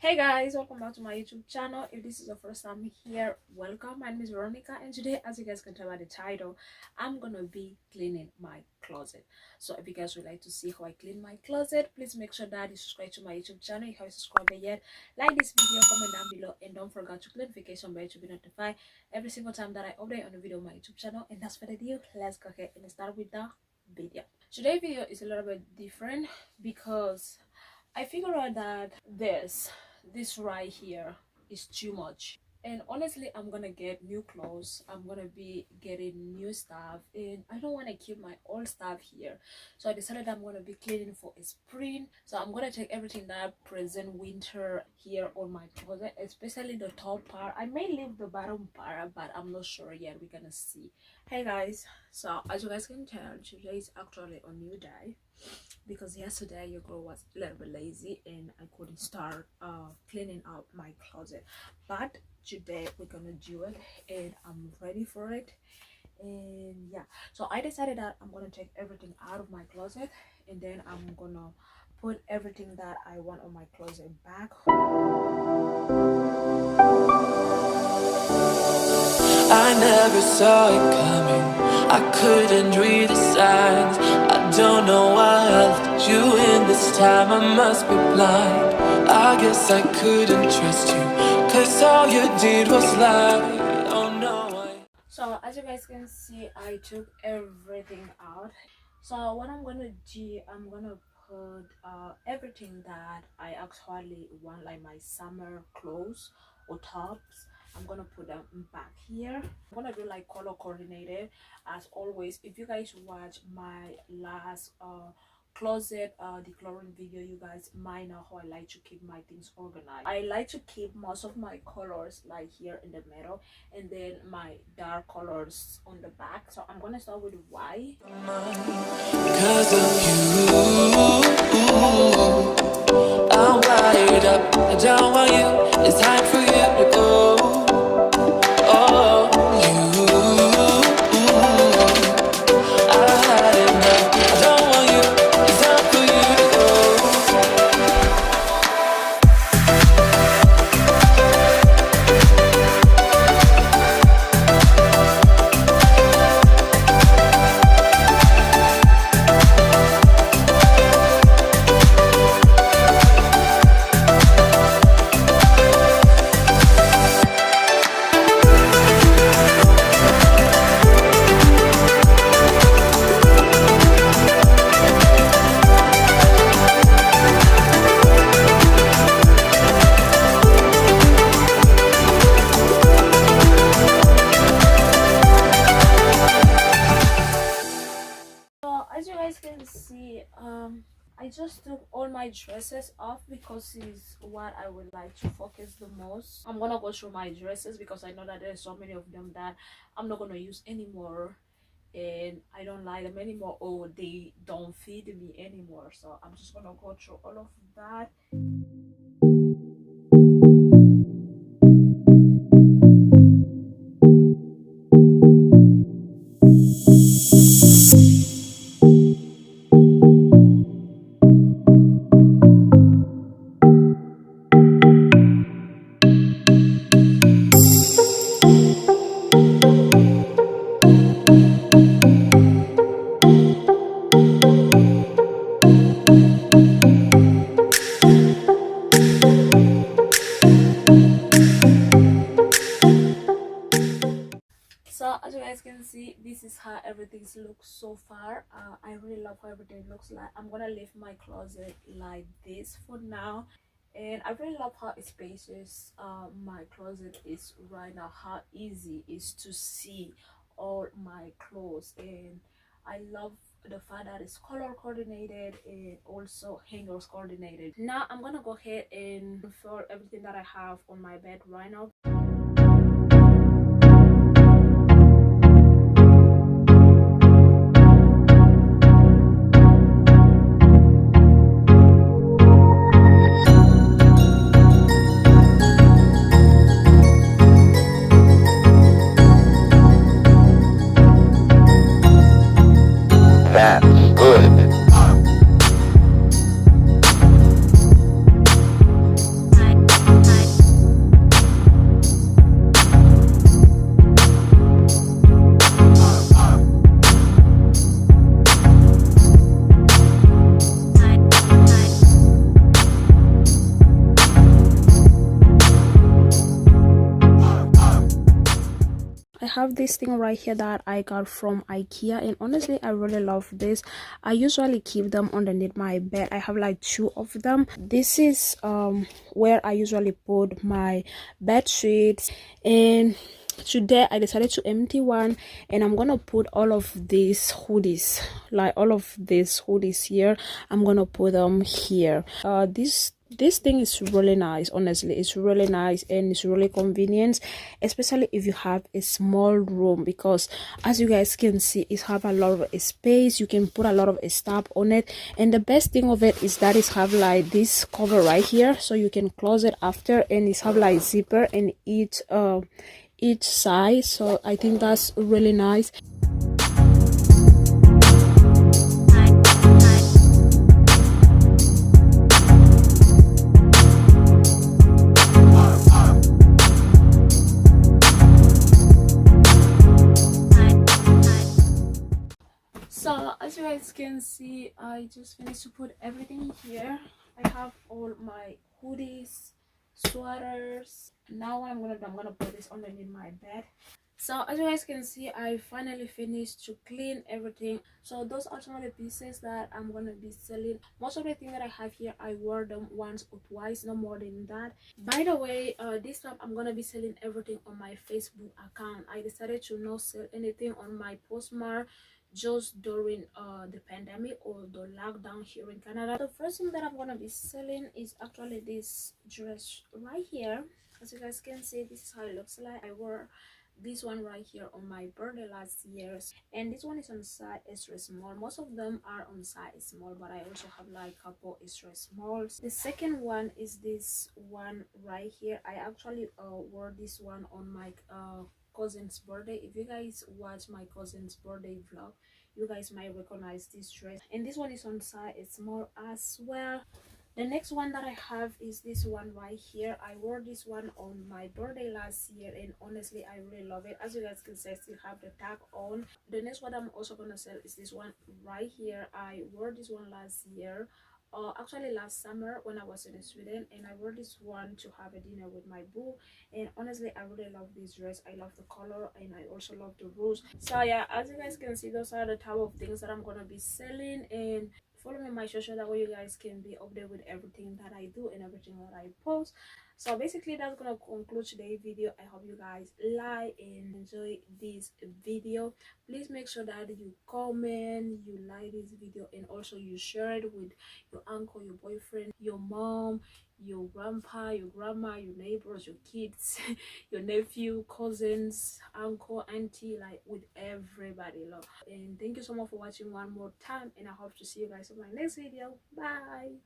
Hey guys, welcome back to my YouTube channel. If this is your first time here, welcome. My name is Veronica, and today, as you guys can tell by the title, I'm gonna be cleaning my closet. So if you guys would like to see how I clean my closet, please make sure that you subscribe to my YouTube channel. If you haven't subscribed yet, like this video, comment down below, and don't forget to click notification bell to be notified every single time that I update on a video on my YouTube channel. And that's for the deal. Let's go ahead and start with the video. Today's video is a little bit different because I figured out that this right here is too much, and honestly I'm gonna get new clothes, I'm gonna be getting new stuff, and I don't want to keep my old stuff here. So I decided I'm gonna be cleaning for a spring. So I'm gonna take everything that present winter here on my closet, especially the top part. I may leave the bottom part, but I'm not sure yet. We're gonna see. Hey guys, so as you guys can tell, today is actually a new day because yesterday your girl was a little bit lazy and I couldn't start cleaning out my closet, but today we're gonna do it and I'm ready for it. And yeah, so I decided that I'm gonna take everything out of my closet and then I'm gonna put everything that I want on my closet back. I never saw it coming, I couldn't read the signs. I don't know why I let you in this time, I must be blind. I guess I couldn't trust you, cause all you did was lie. Oh no. So as you guys can see, I took everything out. So what I'm gonna do, I'm gonna put everything that I actually want, like my summer clothes or tops, I'm gonna put them back here. I'm gonna do like color coordinated as always. If you guys watch my last closet decluttering video, you guys might know how I like to keep my things organized. I like to keep most of my colors like here in the middle and then my dark colors on the back. So I'm gonna start with white. Because of you, I'm wired up, I don't want you, it's time for you to go. Oh, you, I had enough, I don't want you, it's time for you to go. As you guys can see, I just took all my dresses off because it's what I would like to focus the most. I'm gonna go through my dresses because I know that there's so many of them that I'm not gonna use anymore and I don't like them anymore, or they don't fit me anymore. So I'm just gonna go through all of that. So as you guys can see, this is how everything looks so far. I really love how everything looks like. I'm gonna leave my closet like this for now, and I really love how spacious my closet is right now, how easy it is to see all my clothes, and I love the fact that it's color coordinated and also hangers coordinated. Now I'm gonna go ahead and fill everything that I have on my bed right now. That's good. have this thing right here that I got from IKEA, and honestly I really love this. I usually keep them underneath my bed. I have like 2 of them. This is where I usually put my bed sheets, and today I decided to empty one, and I'm gonna put all of these hoodies, like all of these hoodies here. I'm gonna put them here. This thing is really nice. Honestly, it's really nice and it's really convenient, especially if you have a small room, because as you guys can see, it have a lot of space. You can put a lot of stuff on it, and the best thing of it is that it have like this cover right here, so you can close it after, and it have like zipper in each side. So I think that's really nice. So as you guys can see, I just finished to put everything here. I have all my hoodies, sweaters. Now what I'm gonna put this underneath my bed. So as you guys can see, I finally finished to clean everything. So those are some of the pieces that I'm gonna be selling. Most of the things that I have here, I wore them once or twice, no more than that. By the way, this time I'm gonna be selling everything on my Facebook account. I decided to not sell anything on my Postmark just during the pandemic or the lockdown here in Canada. The first thing that I'm gonna be selling is actually this dress right here. As you guys can see, this is how it looks like. I wore this one right here on my birthday last year, and this one is on size extra small. Most of them are on size small, but I also have like a couple extra smalls. The second one is this one right here. I actually wore this one on my cousin's birthday. If you guys watch my cousin's birthday vlog, you guys might recognize this dress, and this one is on size small as well. The next one that I have is this one right here. I wore this one on my birthday last year, and honestly I really love it. As you guys can see, I still have the tag on. The next one I'm also gonna sell is this one right here. I wore this one last year, actually last summer when I was in Sweden, and I wore this one to have a dinner with my boo, and honestly I really love this dress. I love the color, and I also love the rose. So yeah, as you guys can see, those are the type of things that I'm gonna be selling, and follow me on my social, that way you guys can be updated with everything that I do and everything that I post. So basically that's gonna conclude today's video. I hope you guys like and enjoy this video. Please make sure that you comment, you like this video, and also you share it with your uncle, your boyfriend, your mom, your grandpa, your grandma, your neighbors, your kids, your nephew, cousins, uncle, auntie, like with everybody, love. And thank you so much for watching one more time, and I hope to see you guys in my next video. Bye.